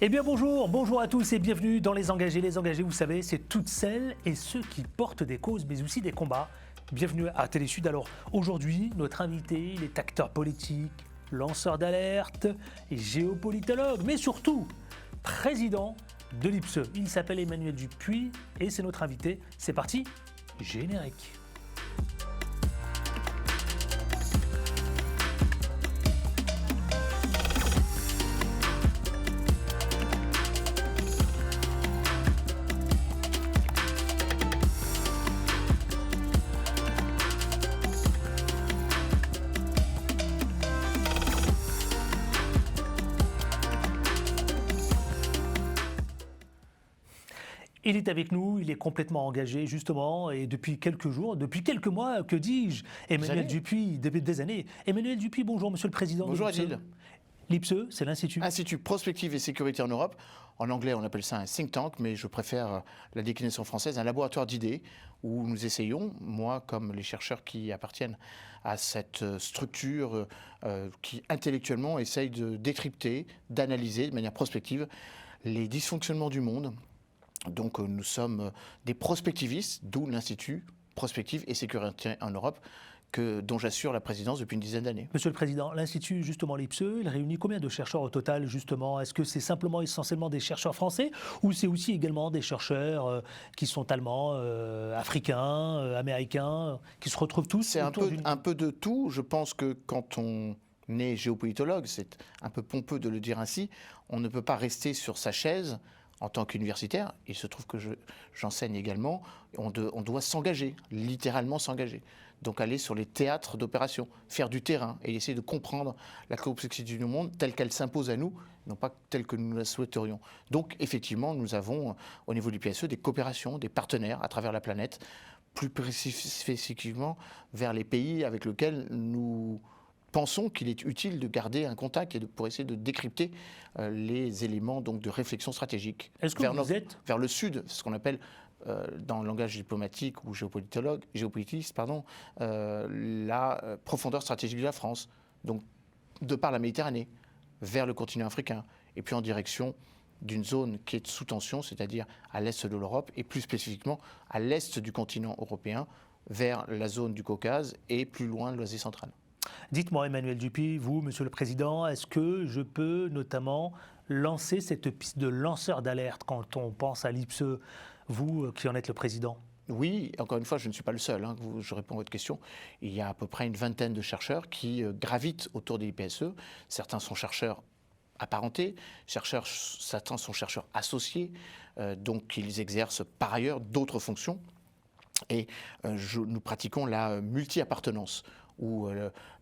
Eh bien bonjour à tous et bienvenue dans Les Engagés. Les Engagés, vous savez, c'est toutes celles et ceux qui portent des causes mais aussi des combats. Bienvenue à Télé Sud. Alors aujourd'hui, notre invité, il est acteur politique, lanceur d'alerte et géopolitologue, mais surtout président de l'IPSE. Il s'appelle Emmanuel Dupuis et c'est notre invité. C'est parti, générique. Il est avec nous, il est complètement engagé justement et depuis quelques jours, depuis quelques mois, que dis-je, Emmanuel Dupuis, depuis des années. Emmanuel Dupuis, bonjour Monsieur le Président. Bonjour Adil. L'IPSE, c'est l'Institut. Institut Prospective et Sécurité en Europe. En anglais, on appelle ça un think tank, mais je préfère la déclinaison française, un laboratoire d'idées où nous essayons, moi comme les chercheurs qui appartiennent à cette structure qui intellectuellement essaye de décrypter, d'analyser de manière prospective les dysfonctionnements du monde. Donc nous sommes des prospectivistes, d'où l'Institut Prospective et Sécurité en Europe, dont j'assure la présidence depuis une dizaine d'années. Monsieur le Président, l'Institut, justement l'IPSE, il réunit combien de chercheurs au total, justement? Est-ce que c'est simplement essentiellement des chercheurs français ou c'est aussi également des chercheurs qui sont allemands, africains, américains, qui se retrouvent tous? C'est un peu de tout. Je pense que quand on est géopolitologue, c'est un peu pompeux de le dire ainsi, on ne peut pas rester sur sa chaise en tant qu'universitaire. Il se trouve que j'enseigne également. On doit s'engager, littéralement s'engager. Donc aller sur les théâtres d'opération, faire du terrain et essayer de comprendre la complexité du monde telle qu'elle s'impose à nous, non pas telle que nous la souhaiterions. Donc effectivement, nous avons au niveau du PSE des coopérations, des partenaires à travers la planète, plus spécifiquement vers les pays avec lesquels nous pensons qu'il est utile de garder un contact et pour essayer de décrypter les éléments donc, de réflexion stratégique. Est-ce que vous êtes vers le sud, ce qu'on appelle dans le langage diplomatique ou géopolitiste, la profondeur stratégique de la France, donc de par la Méditerranée, vers le continent africain, et puis en direction d'une zone qui est sous tension, c'est-à-dire à l'est de l'Europe, et plus spécifiquement à l'est du continent européen, vers la zone du Caucase et plus loin de l'Asie centrale. Dites-moi, Emmanuel Dupuis, vous, Monsieur le Président, est-ce que je peux notamment lancer cette piste de lanceur d'alerte quand on pense à l'IPSE, vous qui en êtes le Président? Oui, encore une fois, je ne suis pas le seul, je réponds à votre question. Il y a à peu près une vingtaine de chercheurs qui gravitent autour des IPSE. Certains sont chercheurs apparentés, certains sont chercheurs associés, donc ils exercent par ailleurs d'autres fonctions. Et nous pratiquons la multi-appartenance, où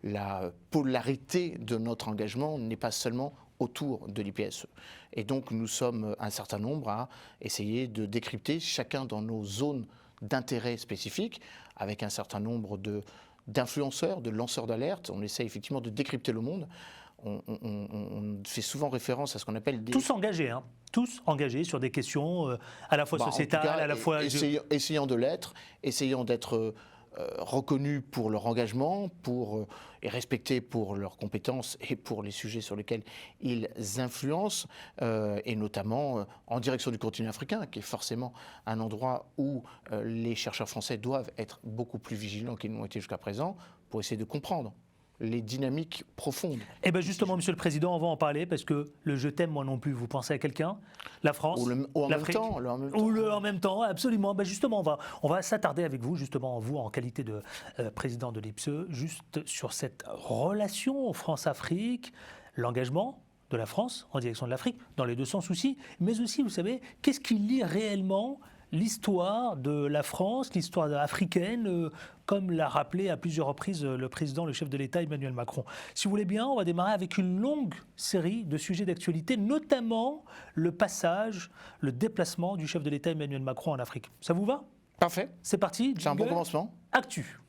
la polarité de notre engagement n'est pas seulement autour de l'IPSE. Et donc nous sommes un certain nombre à essayer de décrypter chacun dans nos zones d'intérêt spécifiques, avec un certain nombre d'influenceurs, de lanceurs d'alerte. On essaie effectivement de décrypter le monde. On fait souvent référence à ce qu'on appelle des... Tous engagés, tous engagés sur des questions à la fois sociétales, à la fois... Essayant de l'être, essayant d'être reconnus pour leur engagement, et respectés pour leurs compétences et pour les sujets sur lesquels ils influencent, et notamment en direction du continent africain, qui est forcément un endroit où les chercheurs français doivent être beaucoup plus vigilants qu'ils n'ont été jusqu'à présent, pour essayer de comprendre les dynamiques profondes. Eh bien justement, Monsieur le Président, on va en parler parce que le je t'aime moi non plus, vous pensez à quelqu'un? La France, l'Afrique, ou le en même temps, absolument. Ben justement, on va s'attarder avec vous, justement, vous en qualité de président de l'IPSE, juste sur cette relation France-Afrique, l'engagement de la France en direction de l'Afrique, dans les deux sens aussi, mais aussi, vous savez, qu'est-ce qui lie réellement l'histoire de la France, l'histoire africaine, comme l'a rappelé à plusieurs reprises le président, le chef de l'État Emmanuel Macron. Si vous voulez bien, on va démarrer avec une longue série de sujets d'actualité, notamment le passage, le déplacement du chef de l'État Emmanuel Macron en Afrique. Ça vous va? Parfait. C'est parti. C'est un bon commencement. Actu.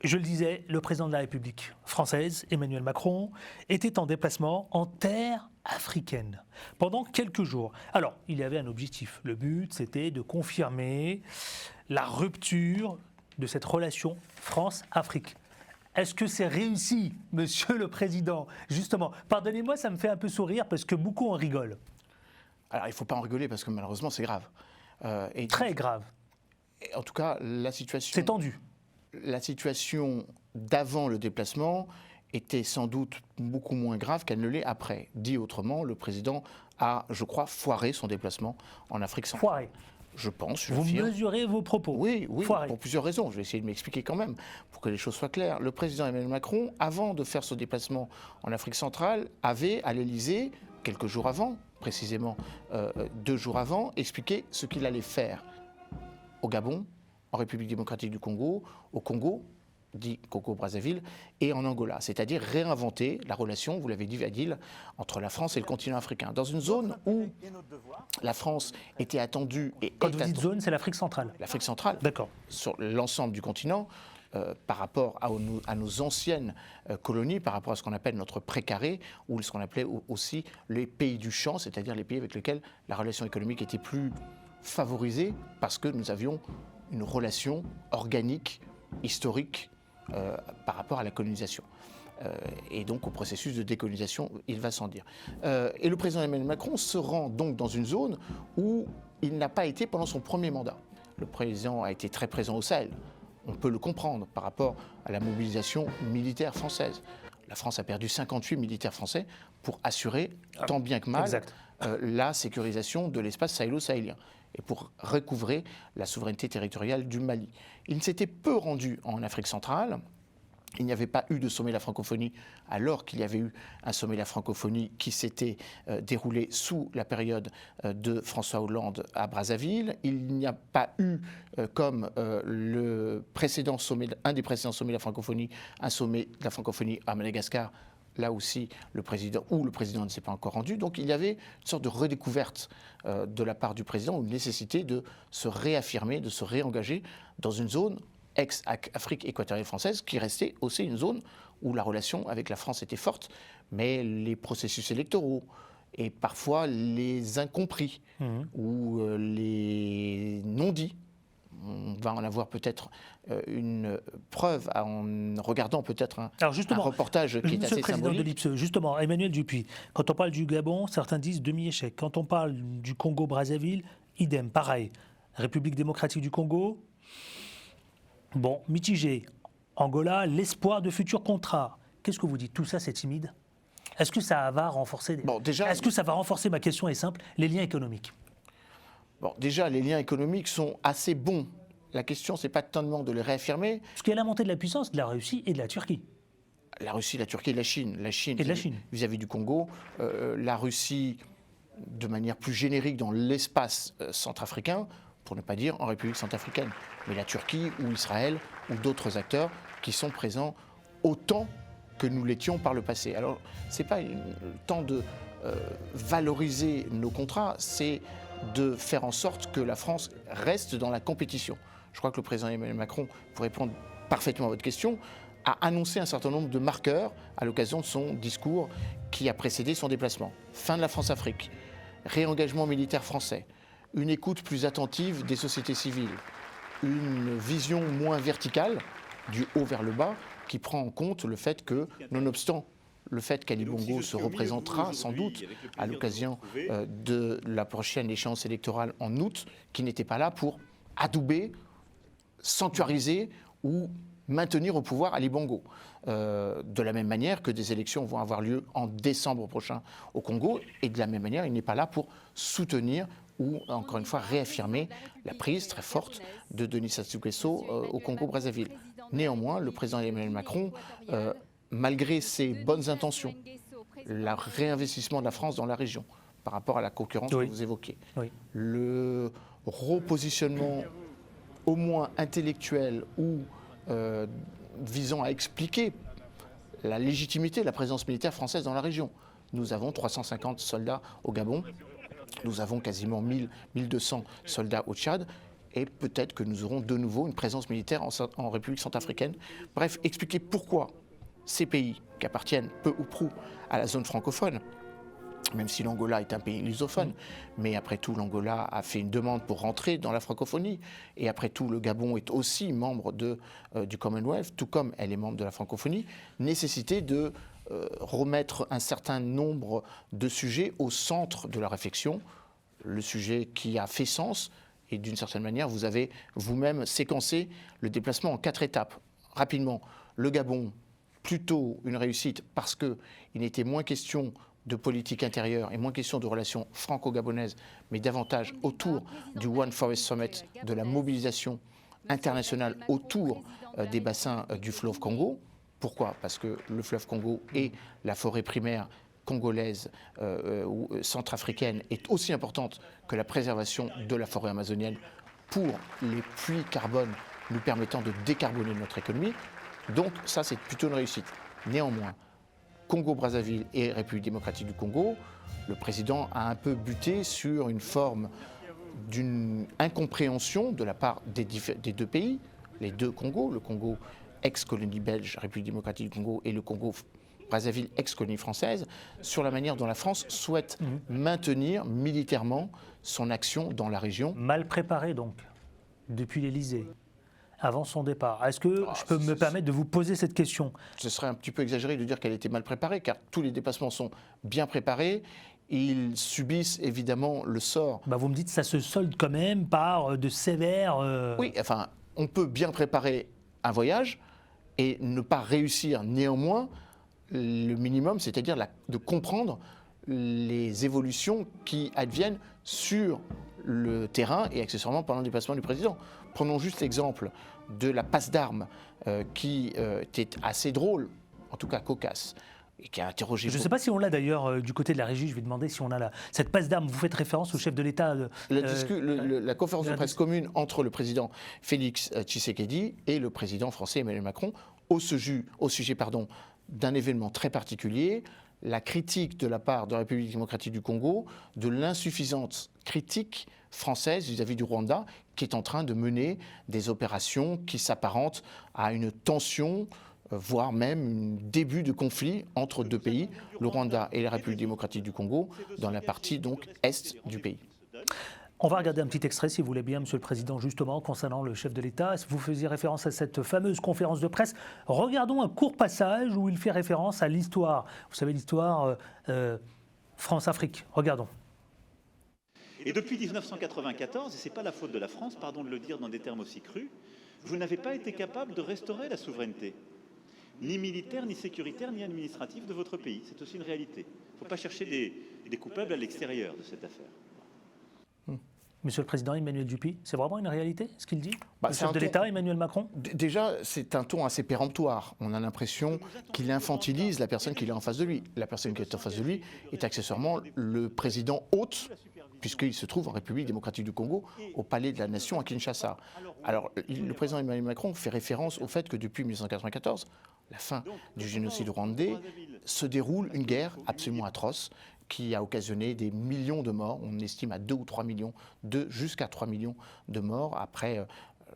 Je le disais, le président de la République française, Emmanuel Macron, était en déplacement en terre africaine pendant quelques jours. Alors, il y avait un objectif. Le but, c'était de confirmer la rupture de cette relation France-Afrique. Est-ce que c'est réussi, Monsieur le Président? Justement, pardonnez-moi, ça me fait un peu sourire parce que beaucoup en rigolent. Alors, il ne faut pas en rigoler parce que malheureusement, c'est grave. Très grave. En tout cas, la situation... C'est tendu. La situation d'avant le déplacement était sans doute beaucoup moins grave qu'elle ne l'est après. Dit autrement, le président a, je crois, foiré son déplacement en Afrique centrale. Foiré. Je pense. Vous mesurez vos propos. Oui, foiré. Pour plusieurs raisons. Je vais essayer de m'expliquer quand même, pour que les choses soient claires. Le président Emmanuel Macron, avant de faire ce déplacement en Afrique centrale, avait à l'Élysée, quelques jours avant, précisément 2 jours avant, expliqué ce qu'il allait faire au Gabon, en République démocratique du Congo, au Congo, dit Congo-Brazzaville, et en Angola. C'est-à-dire réinventer la relation, vous l'avez dit Adil, entre la France et le continent africain. Dans une zone où la France était attendue et Quand vous dites zone, c'est l'Afrique centrale. L'Afrique centrale. D'accord. Sur l'ensemble du continent, par rapport à nos anciennes colonies, par rapport à ce qu'on appelle notre précaré, ou ce qu'on appelait aussi les pays du champ, c'est-à-dire les pays avec lesquels la relation économique était plus favorisée, parce que nous avions une relation organique, historique, par rapport à la colonisation. Et donc au processus de décolonisation, il va sans dire. Et le président Emmanuel Macron se rend donc dans une zone où il n'a pas été pendant son premier mandat. Le président a été très présent au Sahel. On peut le comprendre par rapport à la mobilisation militaire française. La France a perdu 58 militaires français pour assurer, tant bien que mal, la sécurisation de l'espace sahélo-sahélien et pour recouvrer la souveraineté territoriale du Mali. Il s'était peu rendu en Afrique centrale. Il n'y avait pas eu de sommet de la francophonie alors qu'il y avait eu un sommet de la francophonie qui s'était déroulé sous la période de François Hollande à Brazzaville. Il n'y a pas eu, comme le précédent sommet, un des précédents sommets de la francophonie, un sommet de la francophonie à Madagascar. Là aussi, le président ne s'est pas encore rendu. Donc il y avait une sorte de redécouverte de la part du président, une nécessité de se réaffirmer, de se réengager dans une zone ex-Afrique équatoriale française, qui restait aussi une zone où la relation avec la France était forte, mais les processus électoraux et parfois les incompris ou les non-dits, on va en avoir peut-être une preuve en regardant peut-être un reportage qui est assez symbolique. Président de l'IPSE, justement, Emmanuel Dupuy, quand on parle du Gabon, certains disent demi-échec. Quand on parle du Congo-Brazzaville, idem, pareil. République démocratique du Congo, bon, mitigé. Angola, l'espoir de futurs contrats. Qu'est-ce que vous dites? Tout ça, c'est timide? Est-ce que ça va renforcer Est-ce que ça va renforcer, ma question est simple, les liens économiques? Bon, déjà, les liens économiques sont assez bons. La question, ce n'est pas tellement de les réaffirmer. Parce qu'il y a la montée de la puissance de la Russie et de la Turquie. La Russie, la Turquie et la Chine. La Chine vis-à-vis du Congo. La Russie, de manière plus générique, dans l'espace centrafricain, pour ne pas dire en République centrafricaine. Mais la Turquie ou Israël ou d'autres acteurs qui sont présents autant que nous l'étions par le passé. Alors, ce n'est pas le temps de valoriser nos contrats, c'est de faire en sorte que la France reste dans la compétition. Je crois que le président Emmanuel Macron, pour répondre parfaitement à votre question, a annoncé un certain nombre de marqueurs à l'occasion de son discours qui a précédé son déplacement. Fin de la France-Afrique, réengagement militaire français, une écoute plus attentive des sociétés civiles, une vision moins verticale, du haut vers le bas, qui prend en compte le fait que, nonobstant le fait qu'Ali Bongo se représentera sans doute à l'occasion de la prochaine échéance électorale en août, qui n'était pas là pour adouber, sanctuariser ou maintenir au pouvoir Ali Bongo. De la même manière que des élections vont avoir lieu en décembre prochain au Congo, et de la même manière, il n'est pas là pour soutenir ou, encore une fois, réaffirmer la prise très forte de Denis Sassou Nguesso au Congo-Brazzaville. Néanmoins, le président Emmanuel Macron, malgré ses bonnes intentions, le réinvestissement de la France dans la région, par rapport à la concurrence que vous évoquez, le repositionnement au moins intellectuel ou visant à expliquer la légitimité de la présence militaire française dans la région. Nous avons 350 soldats au Gabon, nous avons quasiment 1200 soldats au Tchad, et peut-être que nous aurons de nouveau une présence militaire en République centrafricaine. Bref, expliquer pourquoi ces pays, qui appartiennent peu ou prou à la zone francophone, même si l'Angola est un pays lusophone, mais après tout, l'Angola a fait une demande pour rentrer dans la francophonie. Et après tout, le Gabon est aussi membre du Commonwealth, tout comme elle est membre de la francophonie. Nécessité de remettre un certain nombre de sujets au centre de la réflexion. Le sujet qui a fait sens, et d'une certaine manière, vous avez vous-même séquencé le déplacement en 4 étapes. Rapidement, le Gabon, plutôt une réussite parce qu'il n'était moins question de politique intérieure et moins question de relations franco-gabonaises, mais davantage autour du One Forest Summit, de la mobilisation internationale autour des bassins du fleuve Congo. Pourquoi ? Parce que le fleuve Congo et la forêt primaire congolaise ou centrafricaine est aussi importante que la préservation de la forêt amazonienne pour les puits carbone nous permettant de décarboner notre économie. Donc ça, c'est plutôt une réussite. Néanmoins, Congo-Brazzaville et République démocratique du Congo, le président a un peu buté sur une forme d'une incompréhension de la part des 2 pays, les 2 Congos, le Congo ex-colonie belge, République démocratique du Congo, et le Congo-Brazzaville, ex-colonie française, sur la manière dont la France souhaite maintenir militairement son action dans la région. Mal préparé donc, depuis l'Élysée, avant son départ. Est-ce que je peux me permettre de vous poser cette question ? Ce serait un petit peu exagéré de dire qu'elle était mal préparée, car tous les déplacements sont bien préparés. Ils subissent évidemment le sort. Vous me dites que ça se solde quand même par de sévères... Oui, enfin, on peut bien préparer un voyage et ne pas réussir néanmoins le minimum, c'est-à-dire de comprendre les évolutions qui adviennent sur le terrain et accessoirement pendant le déplacement du président. Prenons juste l'exemple de la passe d'armes qui était assez drôle, en tout cas cocasse, et qui a interrogé... Je ne sais pas si on l'a d'ailleurs du côté de la régie, je vais demander si on a cette passe d'armes. Vous faites référence au chef de l'État. La conférence de presse commune entre le président Félix Tshisekedi et le président français Emmanuel Macron au sujet d'un événement très particulier, la critique de la part de la République démocratique du Congo de l'insuffisante critique française vis-à-vis du Rwanda, qui est en train de mener des opérations qui s'apparentent à une tension, voire même un début de conflit entre 2 pays, le Rwanda et la République démocratique du Congo, dans la partie donc est du pays. On va regarder un petit extrait, si vous voulez bien, Monsieur le Président, justement, concernant le chef de l'État. Vous faisiez référence à cette fameuse conférence de presse. Regardons un court passage où il fait référence à l'histoire. Vous savez, l'histoire France-Afrique. Regardons. Et depuis 1994, et ce n'est pas la faute de la France, pardon de le dire dans des termes aussi crus, vous n'avez pas été capable de restaurer la souveraineté, ni militaire, ni sécuritaire, ni administrative de votre pays. C'est aussi une réalité. Il ne faut pas chercher des coupables à l'extérieur de cette affaire. Monsieur le Président Emmanuel Dupuy, c'est vraiment une réalité, ce qu'il dit le chef de l'État, Emmanuel Macron ? Déjà, c'est un ton assez péremptoire. On a l'impression qu'il infantilise la personne qui est en face de lui. La personne qui est en face de lui est accessoirement le président hôte, puisqu'il se trouve en République démocratique du Congo, au Palais de la Nation à Kinshasa. Alors, le président Emmanuel Macron fait référence au fait que depuis 1994, la fin du génocide rwandais, se déroule une guerre absolument atroce qui a occasionné des millions de morts. On estime à 2 ou 3 millions, jusqu'à 3 millions de morts après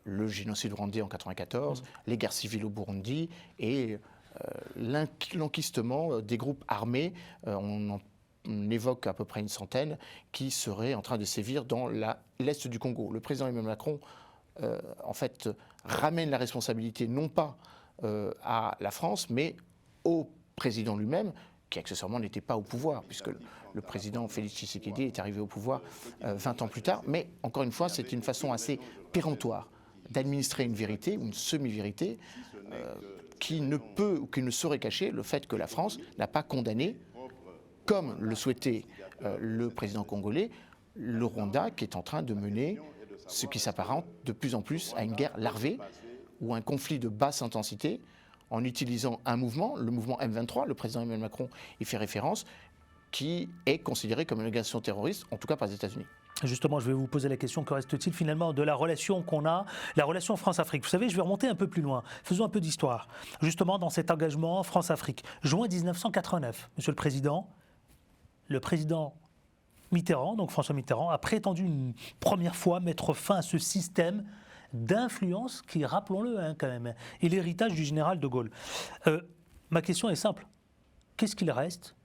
le génocide rwandais en 1994, les guerres civiles au Burundi et l'enquistement des groupes armés. On évoque à peu près une centaine qui seraient en train de sévir dans l'est du Congo. Le président Emmanuel Macron, en fait, ramène la responsabilité non pas à la France, mais au président lui-même, qui accessoirement n'était pas au pouvoir, puisque le président Félix Tshisekedi est arrivé au pouvoir 20 ans plus tard. Mais encore une fois, c'est une façon assez péremptoire d'administrer une vérité, une semi-vérité, qui ne peut ou qui ne saurait cacher le fait que la France n'a pas condamné, comme le souhaitait le président congolais, le Rwanda, qui est en train de mener ce qui s'apparente de plus en plus à une guerre larvée ou un conflit de basse intensité, en utilisant un mouvement, le mouvement M23, le président Emmanuel Macron y fait référence, qui est considéré comme une organisation terroriste, en tout cas par les États-Unis. Justement, je vais vous poser la question, que reste-t-il finalement de la relation qu'on a, la relation France-Afrique ? Vous savez, je vais remonter un peu plus loin. Faisons un peu d'histoire. Justement, dans cet engagement France-Afrique, juin 1989, Monsieur le président Mitterrand, donc François Mitterrand, a prétendu une première fois mettre fin à ce système d'influence qui, rappelons-le quand même, est l'héritage du général de Gaulle. Ma question est simple. Qu'est-ce qu'il reste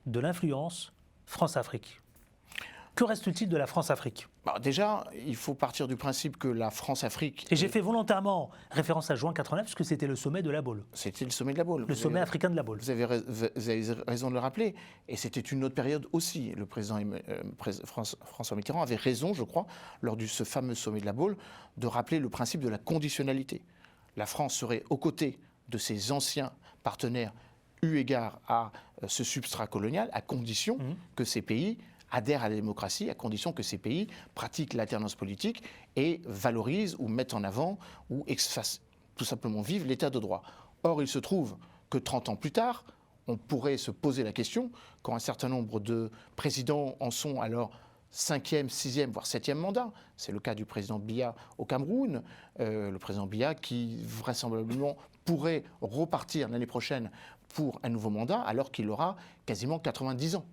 de l'influence France-Afrique. Que reste-t-il de la France-Afrique ? Déjà, il faut partir du principe que la France-Afrique... Et j'ai fait volontairement référence à juin 89, parce que c'était le sommet de La Baule. C'était le sommet de La Baule. Le sommet africain de La Baule. Vous avez raison de le rappeler. Et c'était une autre période aussi. Le président François Mitterrand avait raison, je crois, lors de ce fameux sommet de La Baule, de rappeler le principe de la conditionnalité. La France serait aux côtés de ses anciens partenaires, eu égard à ce substrat colonial, à condition que ces pays adhèrent à la démocratie, à condition que ces pays pratiquent l'alternance politique et valorisent ou mettent en avant ou fassent tout simplement vivre l'état de droit. Or, il se trouve que 30 ans plus tard, on pourrait se poser la question, quand un certain nombre de présidents en sont alors 5e, 6e, voire 7e mandat. C'est le cas du président Biya au Cameroun, le président Biya qui vraisemblablement pourrait repartir l'année prochaine pour un nouveau mandat alors qu'il aura quasiment 90 ans.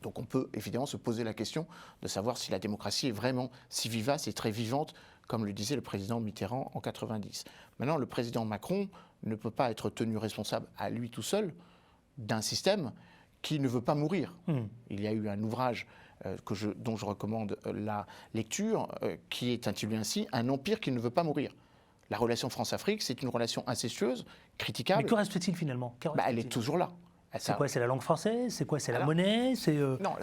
Donc on peut évidemment se poser la question de savoir si la démocratie est vraiment si vivace et très vivante, comme le disait le président Mitterrand en 90. Maintenant, le président Macron ne peut pas être tenu responsable à lui tout seul d'un système qui ne veut pas mourir. Il y a eu un ouvrage dont je recommande la lecture, qui est intitulé ainsi « Un empire qui ne veut pas mourir ». La relation France-Afrique, c'est une relation incestueuse, critiquable. Mais que reste-t-il finalement ? Elle est toujours là. C'est quoi ? C'est la langue française ? C'est quoi ? C'est la monnaie ? C'est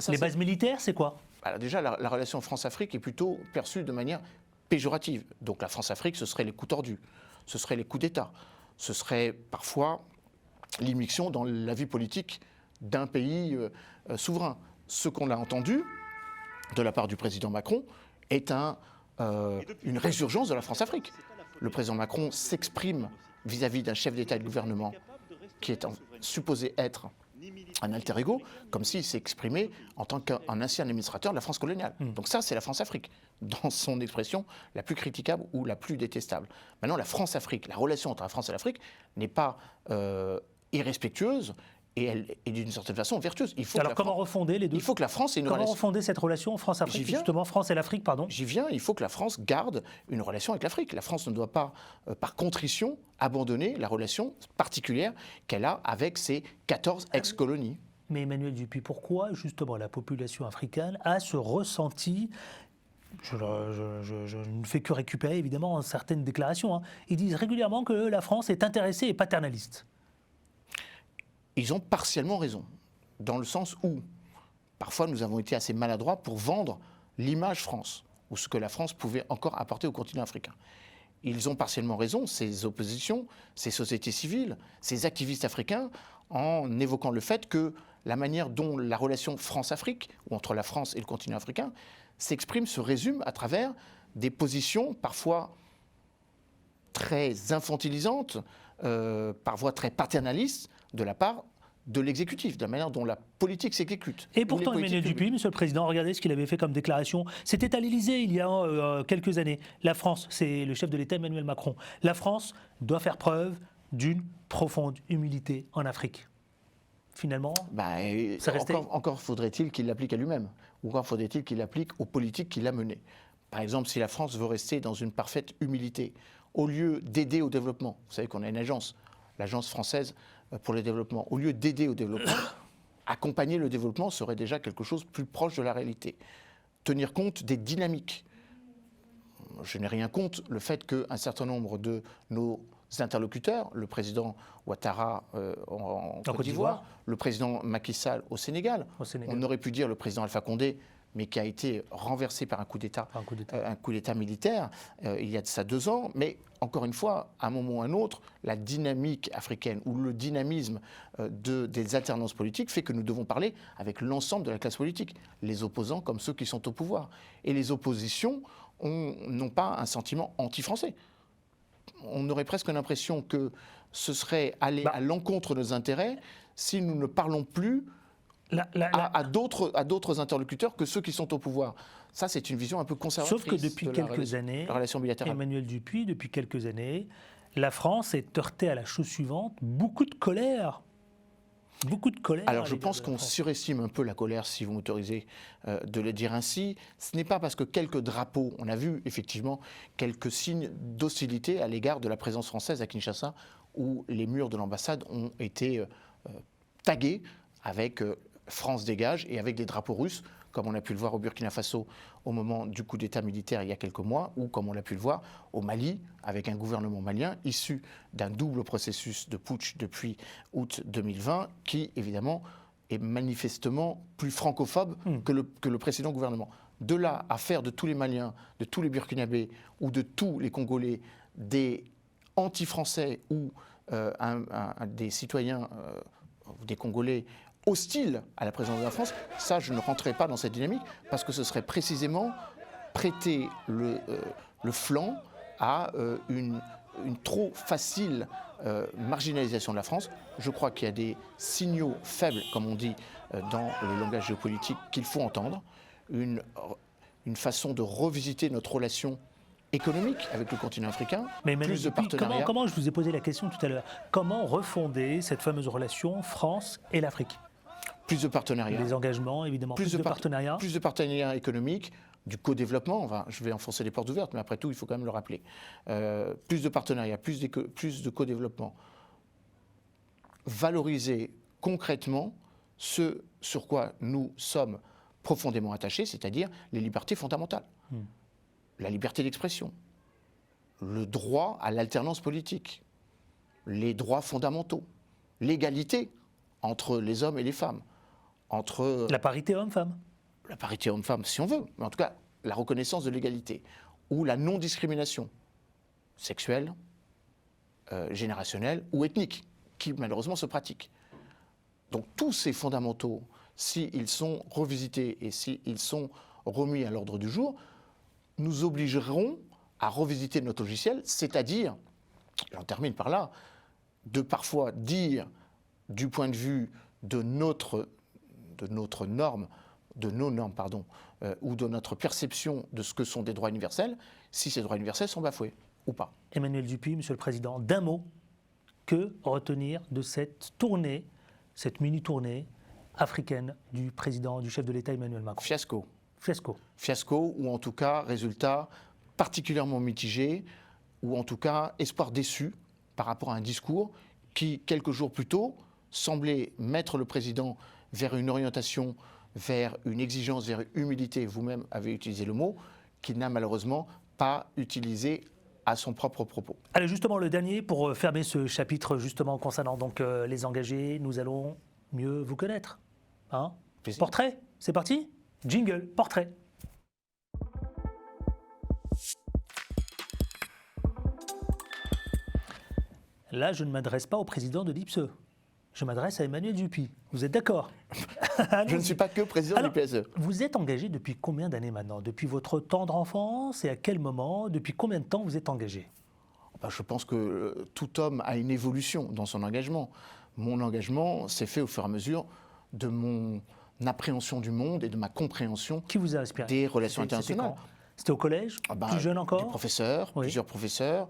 les bases militaires ? C'est quoi ? Alors déjà, la relation France-Afrique est plutôt perçue de manière péjorative. Donc la France-Afrique, ce serait les coups tordus, ce serait les coups d'État, ce serait parfois l'immixtion dans la vie politique d'un pays souverain. Ce qu'on a entendu de la part du président Macron est une résurgence de la France-Afrique. Le président Macron s'exprime vis-à-vis d'un chef d'État et de gouvernement qui est supposé être un alter ego, comme s'il s'est exprimé en tant qu'un ancien administrateur de la France coloniale. Donc ça, c'est la France-Afrique, dans son expression la plus critiquable ou la plus détestable. Maintenant, la France-Afrique, la relation entre la France et l'Afrique n'est pas irrespectueuse, et elle est d'une certaine façon vertueuse. Alors comment refonder les deux ? Il faut que la France ait une relation... Comment refonder cette relation France-Afrique, justement, France et l'Afrique, pardon ? J'y viens, il faut que la France garde une relation avec l'Afrique. La France ne doit pas, par contrition, abandonner la relation particulière qu'elle a avec ses 14 ex-colonies. Mais Emmanuel Dupuy, pourquoi justement la population africaine a ce ressenti ? Je ne fais que récupérer évidemment certaines déclarations. Ils disent régulièrement que la France est intéressée et paternaliste. Ils ont partiellement raison, dans le sens où, parfois, nous avons été assez maladroits pour vendre l'image France, ou ce que la France pouvait encore apporter au continent africain. Ils ont partiellement raison, ces oppositions, ces sociétés civiles, ces activistes africains, en évoquant le fait que la manière dont la relation France-Afrique, ou entre la France et le continent africain, s'exprime, se résume à travers des positions parfois très infantilisantes, parfois très paternalistes, de la part de l'exécutif, de la manière dont la politique s'exécute. Et pourtant, Emmanuel Dupuy, Monsieur le Président, regardez ce qu'il avait fait comme déclaration. C'était à l'Élysée il y a quelques années. La France, c'est le chef de l'État Emmanuel Macron. La France doit faire preuve d'une profonde humilité en Afrique. Finalement, ça restait... Encore faudrait-il qu'il l'applique à lui-même. Ou encore faudrait-il qu'il l'applique aux politiques qu'il a menées. Par exemple, si la France veut rester dans une parfaite humilité, au lieu d'aider au développement, vous savez qu'on a une agence, l'Agence française pour le développement, au lieu d'aider au développement, accompagner le développement serait déjà quelque chose de plus proche de la réalité. Tenir compte des dynamiques. Je n'ai rien contre le fait qu'un certain nombre de nos interlocuteurs, le président Ouattara en Côte d'Ivoire, le président Macky Sall au Sénégal, on aurait pu dire le président Alpha Condé, mais qui a été renversé par un coup d'État militaire il y a de ça 2 ans. Mais encore une fois, à un moment ou à un autre, la dynamique africaine ou le dynamisme des alternances politiques fait que nous devons parler avec l'ensemble de la classe politique, les opposants comme ceux qui sont au pouvoir. Et les oppositions n'ont pas un sentiment anti-français. On aurait presque l'impression que ce serait aller à l'encontre de nos intérêts si nous ne parlons plus à d'autres interlocuteurs que ceux qui sont au pouvoir. Ça, c'est une vision un peu conservatrice. Sauf que depuis quelques années, Emmanuel Dupuy, depuis quelques années, la France est heurtée à la chose suivante, beaucoup de colère. Beaucoup de colère. Alors je pense qu'on surestime un peu la colère, si vous m'autorisez de le dire ainsi. Ce n'est pas parce que quelques drapeaux, on a vu effectivement quelques signes d'hostilité à l'égard de la présence française à Kinshasa, où les murs de l'ambassade ont été tagués avec France dégage, et avec des drapeaux russes, comme on a pu le voir au Burkina Faso au moment du coup d'État militaire il y a quelques mois, ou comme on l'a pu le voir au Mali, avec un gouvernement malien issu d'un double processus de putsch depuis août 2020, qui évidemment est manifestement plus francophobe que le précédent gouvernement. De là à faire de tous les Maliens, de tous les Burkinabés ou de tous les Congolais des anti-français ou des citoyens, des Congolais hostile à la présence de la France, ça je ne rentrerai pas dans cette dynamique parce que ce serait précisément prêter le flanc à une trop facile marginalisation de la France. Je crois qu'il y a des signaux faibles, comme on dit dans le langage géopolitique, qu'il faut entendre, une façon de revisiter notre relation économique avec le continent africain, mais plus de partenariats. Comment, je vous ai posé la question tout à l'heure, comment refonder cette fameuse relation France et l'Afrique ? Plus de partenariats. Les engagements, évidemment. Plus de partenariats. Plus de partenariats économiques, du co-développement. Enfin, je vais enfoncer les portes ouvertes, mais après tout, il faut quand même le rappeler. Plus de partenariats, plus de co-développement. Valoriser concrètement ce sur quoi nous sommes profondément attachés, c'est-à-dire les libertés fondamentales. La liberté d'expression, le droit à l'alternance politique, les droits fondamentaux, l'égalité entre les hommes et les femmes. La parité homme-femme. La parité homme-femme, si on veut, mais en tout cas, la reconnaissance de l'égalité, ou la non-discrimination sexuelle, générationnelle ou ethnique, qui malheureusement se pratique. Donc tous ces fondamentaux, s'ils sont revisités et s'ils sont remis à l'ordre du jour, nous obligeront à revisiter notre logiciel, c'est-à-dire, et on termine par là, de parfois dire, du point de vue de nos normes, ou de notre perception de ce que sont des droits universels, si ces droits universels sont bafoués ou pas. Emmanuel Dupuy, Monsieur le Président, d'un mot, que retenir de cette tournée, cette mini-tournée africaine du président, du chef de l'État Emmanuel Macron ? Fiasco. Fiasco. Fiasco, ou en tout cas, résultat particulièrement mitigé, ou en tout cas, espoir déçu par rapport à un discours qui, quelques jours plus tôt, semblait mettre le président vers une orientation, vers une exigence, vers une humilité, vous-même avez utilisé le mot, qu'il n'a malheureusement pas utilisé à son propre propos. Allez, justement, le dernier, pour fermer ce chapitre justement concernant donc, les engagés, nous allons mieux vous connaître. Hein ? Portrait, c'est parti ? Jingle, portrait. Là, je ne m'adresse pas au président de l'IPSE. Je m'adresse à Emmanuel Dupuy. Vous êtes d'accord ? Je ne suis pas que président du PSE. Vous êtes engagé depuis combien d'années maintenant ? Depuis votre tendre enfance ? Et à quel moment ? Depuis combien de temps vous êtes engagé ? Je pense que tout homme a une évolution dans son engagement. Mon engagement s'est fait au fur et à mesure de mon appréhension du monde et de ma compréhension des relations internationales. C'était au collège ? Plus jeune encore ? Des professeurs, plusieurs professeurs,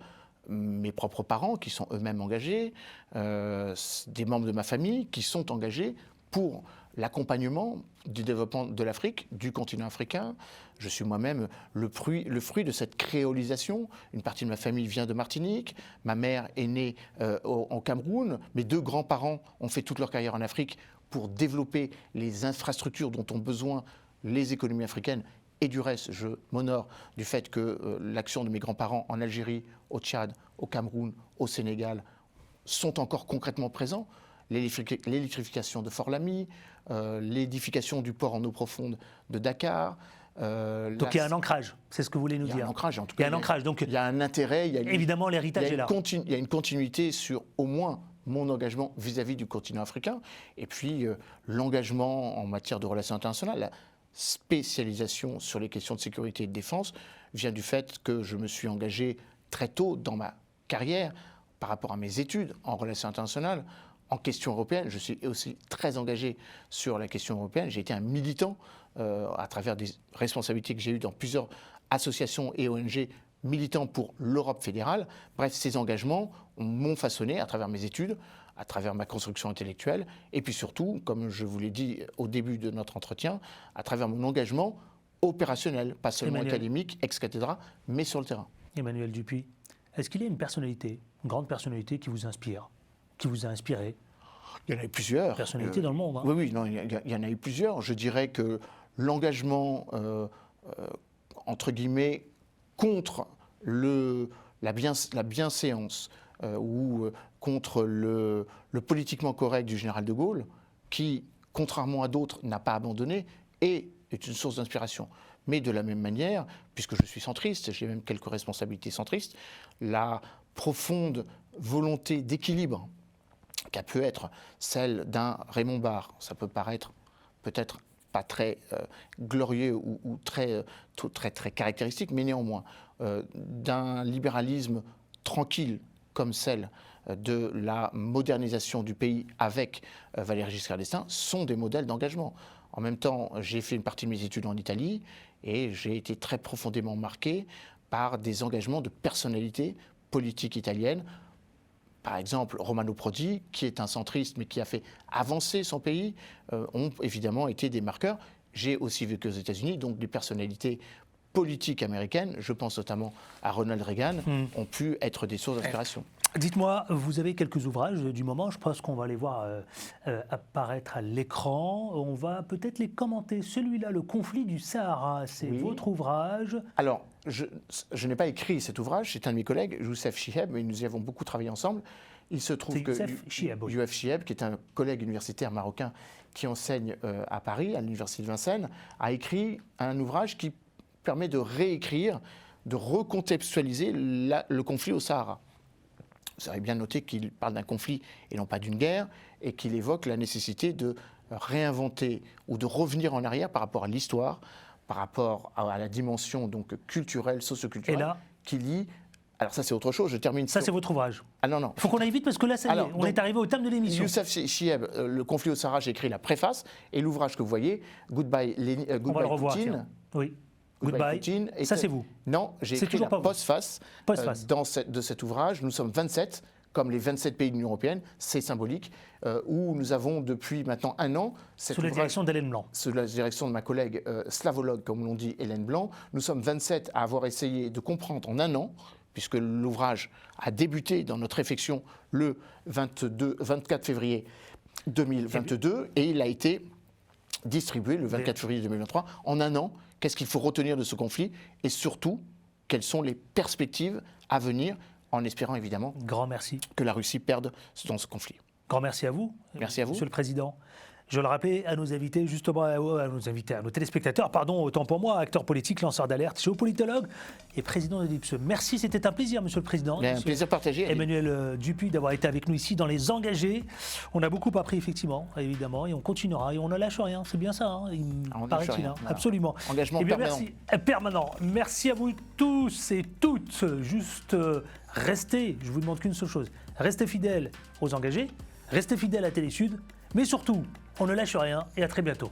mes propres parents qui sont eux-mêmes engagés, des membres de ma famille qui sont engagés pour l'accompagnement du développement de l'Afrique, du continent africain. Je suis moi-même le fruit de cette créolisation. Une partie de ma famille vient de Martinique. Ma mère est née au Cameroun. Mes deux grands-parents ont fait toute leur carrière en Afrique pour développer les infrastructures dont ont besoin les économies africaines. Et du reste, je m'honore du fait que l'action de mes grands-parents en Algérie, au Tchad, au Cameroun, au Sénégal sont encore concrètement présents. L'électrification de Fort-Lamy, l'édification du port en eau profonde de Dakar. Donc il y a un ancrage, c'est ce que vous voulez nous dire. Il y a un ancrage, en tout cas. Il y a un ancrage, donc il y a un intérêt. Évidemment, l'héritage est là. Il y a une continuité sur au moins mon engagement vis-à-vis du continent africain, et puis l'engagement en matière de relations internationales. La spécialisation sur les questions de sécurité et de défense vient du fait que je me suis engagé très tôt dans ma carrière par rapport à mes études en relations internationales, en questions européennes. Je suis aussi très engagé sur la question européenne. J'ai été un militant à travers des responsabilités que j'ai eues dans plusieurs associations et ONG militants pour l'Europe fédérale. Bref, ces engagements m'ont façonné à travers mes études, à travers ma construction intellectuelle, et puis surtout, comme je vous l'ai dit au début de notre entretien, à travers mon engagement opérationnel, pas seulement académique, ex cathedra, mais sur le terrain. Emmanuel Dupuy, est-ce qu'il y a une personnalité, une grande personnalité qui vous inspire, qui vous a inspiré ? Il y en a eu plusieurs. Personnalités dans le monde. Hein. Oui, non, il y en a eu plusieurs. Je dirais que l'engagement, entre guillemets, contre la bienséance ou contre le politiquement correct du général de Gaulle, qui, contrairement à d'autres, n'a pas abandonné, et est une source d'inspiration. Mais de la même manière, puisque je suis centriste, j'ai même quelques responsabilités centristes, la profonde volonté d'équilibre qu'a pu être celle d'un Raymond Barre, ça peut paraître peut-être pas très glorieux ou très caractéristique, mais néanmoins, d'un libéralisme tranquille comme celle de la modernisation du pays avec Valéry Giscard d'Estaing, sont des modèles d'engagement. En même temps, j'ai fait une partie de mes études en Italie et j'ai été très profondément marqué par des engagements de personnalités politiques italiennes. Par exemple, Romano Prodi, qui est un centriste mais qui a fait avancer son pays, ont évidemment été des marqueurs. J'ai aussi vécu aux États-Unis, donc des personnalités politiques américaines, je pense notamment à Ronald Reagan, ont pu être des sources d'inspiration. Dites-moi, vous avez quelques ouvrages du moment, je pense qu'on va les voir apparaître à l'écran. On va peut-être les commenter. Celui-là, Le conflit du Sahara, c'est votre ouvrage. Alors, je n'ai pas écrit cet ouvrage, c'est un de mes collègues, Youssef Chiheb, et nous y avons beaucoup travaillé ensemble. Il se trouve que Youssef Chiheb, qui est un collègue universitaire marocain qui enseigne à Paris, à l'université de Vincennes, a écrit un ouvrage qui permet de réécrire, de recontextualiser le conflit au Sahara. Vous avez bien noté qu'il parle d'un conflit et non pas d'une guerre, et qu'il évoque la nécessité de réinventer ou de revenir en arrière par rapport à l'histoire, par rapport à la dimension donc culturelle, socioculturelle, qui lie. Alors ça c'est autre chose, je termine. Ça c'est votre ouvrage. Ah non. Il faut qu'on aille vite parce que là ça y est, on est arrivé au terme de l'émission. Youssef Chiheb, Le conflit au Sahara, j'ai écrit la préface, et l'ouvrage que vous voyez, Goodbye Poutine. Oui. Goodbye Poutine. Ça, c'est vous. Non, j'ai écrit la postface de cet ouvrage. Nous sommes 27, comme les 27 pays de l'Union européenne, c'est symbolique, où nous avons depuis maintenant un an... Sous la direction d'Hélène Blanc. Sous la direction de ma collègue slavologue, comme l'on dit, Hélène Blanc. Nous sommes 27 à avoir essayé de comprendre en un an, puisque l'ouvrage a débuté dans notre réflexion le 24 février 2022, et il a été distribué le 24 février 2023 en un an. Qu'est-ce qu'il faut retenir de ce conflit et surtout, quelles sont les perspectives à venir, en espérant évidemment que la Russie perde dans ce conflit. Grand merci à vous. Merci à vous. Monsieur le Président. Je le rappelais à nos invités, justement à nos téléspectateurs, pardon, autant pour moi, acteur politique, lanceur d'alerte, géopolitologue et président de l'IPSE. Merci, c'était un plaisir, Monsieur le Président. Un plaisir partagé. Emmanuel Dupuis d'avoir été avec nous ici dans Les Engagés. On a beaucoup appris, effectivement, évidemment, et on continuera, et on ne lâche rien, c'est bien ça, hein, paraît-il, absolument. Engagement permanent. Permanent. Merci à vous tous et toutes. Juste restez, je vous demande qu'une seule chose, restez fidèles aux Engagés, restez fidèles à Télé Sud, mais surtout, on ne lâche rien et à très bientôt.